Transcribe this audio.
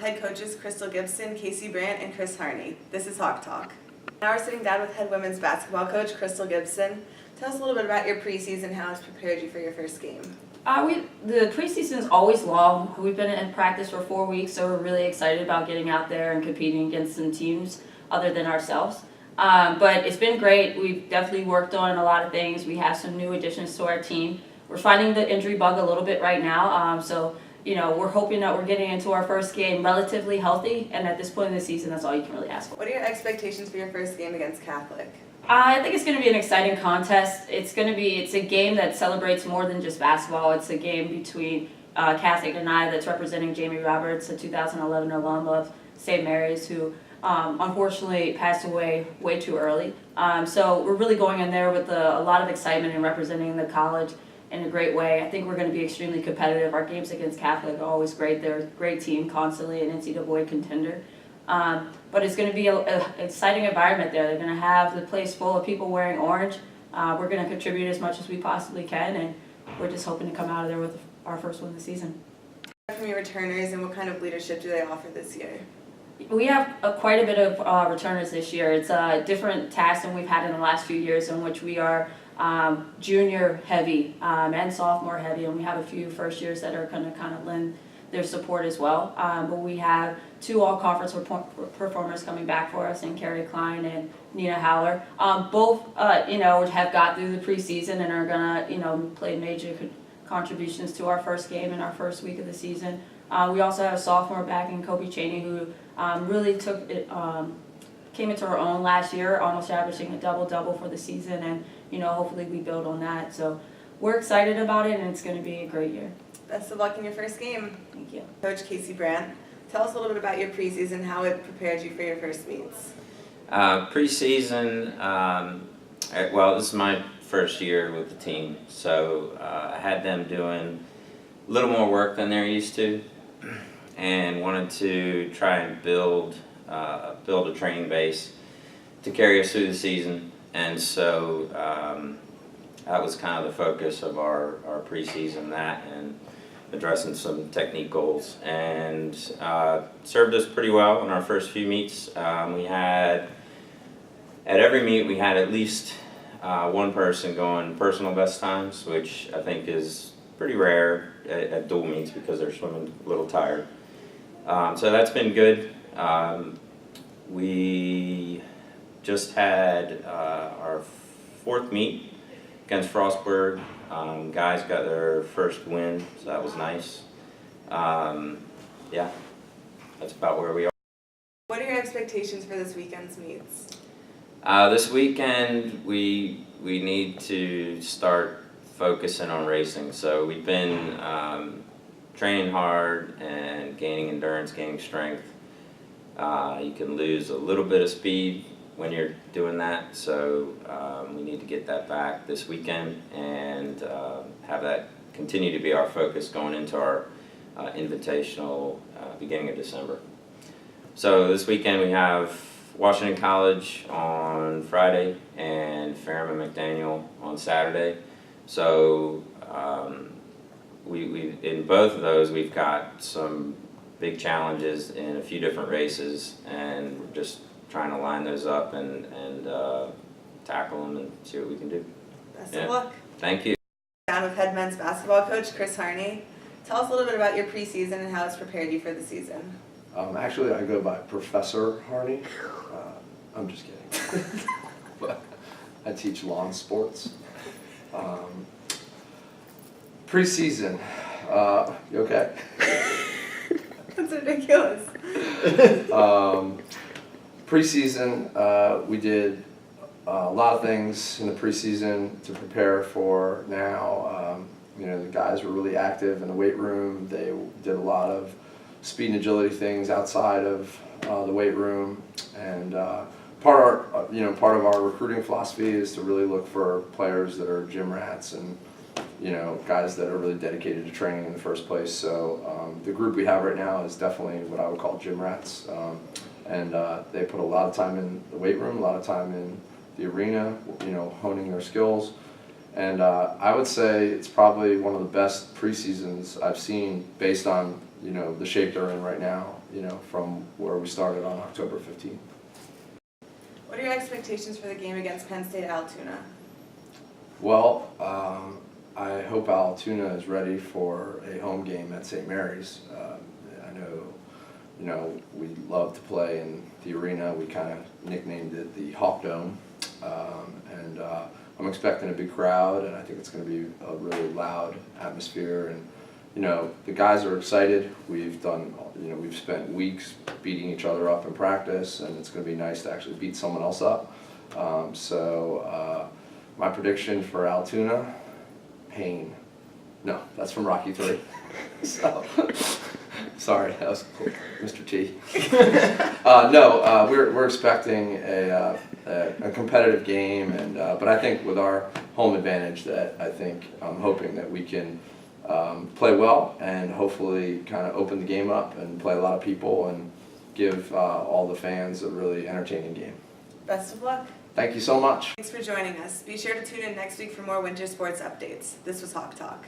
head coaches Crystal Gibson, Casey Brandt, and Chris Harney. This is Hawk Talk. Now we're sitting down with head women's basketball coach Crystal Gibson. Tell us a little bit about your preseason, how it's prepared you for your first game. The preseason is always long. We've been in practice for 4 weeks, so we're really excited about getting out there and competing against some teams other than ourselves. But it's been great. We've definitely worked on a lot of things. We have some new additions to our team. We're finding the injury bug a little bit right now, so we're hoping that we're getting into our first game relatively healthy, and at this point in the season, that's all you can really ask for. What are your expectations for your first game against Catholic? I think it's going to be an exciting contest. It's a game that celebrates more than just basketball. It's a game between Catholic and I that's representing Jamie Roberts, a 2011 alum of St. Mary's, who unfortunately passed away way too early. So we're really going in there with a lot of excitement and representing the college in a great way. I think we're going to be extremely competitive. Our games against Catholic are always great. They're a great team, constantly an NCAA contender. But it's going to be an exciting environment there. They're going to have the place full of people wearing orange. We're going to contribute as much as we possibly can, and we're just hoping to come out of there with our first win of the season. From your returners, and what kind of leadership do they offer this year? We have quite a bit of returners this year. It's a different task than we've had in the last few years, in which we are junior heavy and sophomore heavy, and we have a few first years that are going to kind of lend their support as well. But we have 2 all-conference performers coming back for us, in Carrie Klein and Nina Howler. Both have got through the preseason and are gonna play major contributions to our first game in our first week of the season. We also have a sophomore back in Kobe Cheney, who really took it, came into her own last year, almost averaging a double-double for the season, and hopefully we build on that. So we're excited about it, and it's going to be a great year. Best of luck in your first game. Thank you. Coach Casey Brandt, tell us a little bit about your preseason, how it prepared you for your first meets. Preseason, well, this is my first year with the team, so I had them doing a little more work than they're used to, and wanted to try and build a training base to carry us through the season. And so that was kind of the focus of our preseason, that and addressing some technique goals, and served us pretty well in our first few meets. At every meet we had at least one person going personal best times, which I think is pretty rare at dual meets because they're swimming a little tired. So that's been good. We just had our 4th meet against Frostburg. Guys got their first win, so that was nice. Yeah, that's about where we are. What are your expectations for this weekend's meets? This weekend we need to start focusing on racing. So we've been training hard and gaining endurance, gaining strength. You can lose a little bit of speed when you're doing that, so we need to get that back this weekend and have that continue to be our focus going into our invitational beginning of December. So this weekend we have Washington College on Friday and Fairham and McDaniel on Saturday. So we in both of those we've got some big challenges in a few different races, and we're just trying to line those up and tackle them and see what we can do. Best of luck. Thank you. Down with head men's basketball coach Chris Harney. Tell us a little bit about your preseason and how it's prepared you for the season. Actually, I go by Professor Harney. I'm just kidding. But I teach lawn sports. Preseason. You okay? That's ridiculous. Preseason, we did a lot of things in the preseason to prepare for now. The guys were really active in the weight room. They did a lot of speed and agility things outside of the weight room, and part of our recruiting philosophy is to really look for players that are gym rats and guys that are really dedicated to training in the first place. So the group we have right now is definitely what I would call gym rats, and they put a lot of time in the weight room, a lot of time in the arena, honing their skills. And I would say it's probably one of the best preseasons I've seen based on you know, the shape they're in right now, you know, from where we started on October 15th. What are your expectations for the game against Penn State Altoona? Well, I hope Altoona is ready for a home game at St. Mary's. I know, you know, we love to play in the arena. We kind of nicknamed it the Hawk Dome. And I'm expecting a big crowd, and I think it's going to be a really loud atmosphere. And, you know, the guys are excited. We've done, you know, we've spent weeks beating each other up in practice, and it's going to be nice to actually beat someone else up. My prediction for Altoona, pain. No, that's from Rocky III. So, sorry, that was cool. Mr. T. We're expecting a competitive game, and but I think with our home advantage, that I'm hoping that we can play well and hopefully kind of open the game up and play a lot of people and give all the fans a really entertaining game. Best of luck. Thank you so much. Thanks for joining us. Be sure to tune in next week for more winter sports updates. This was Hawk Talk.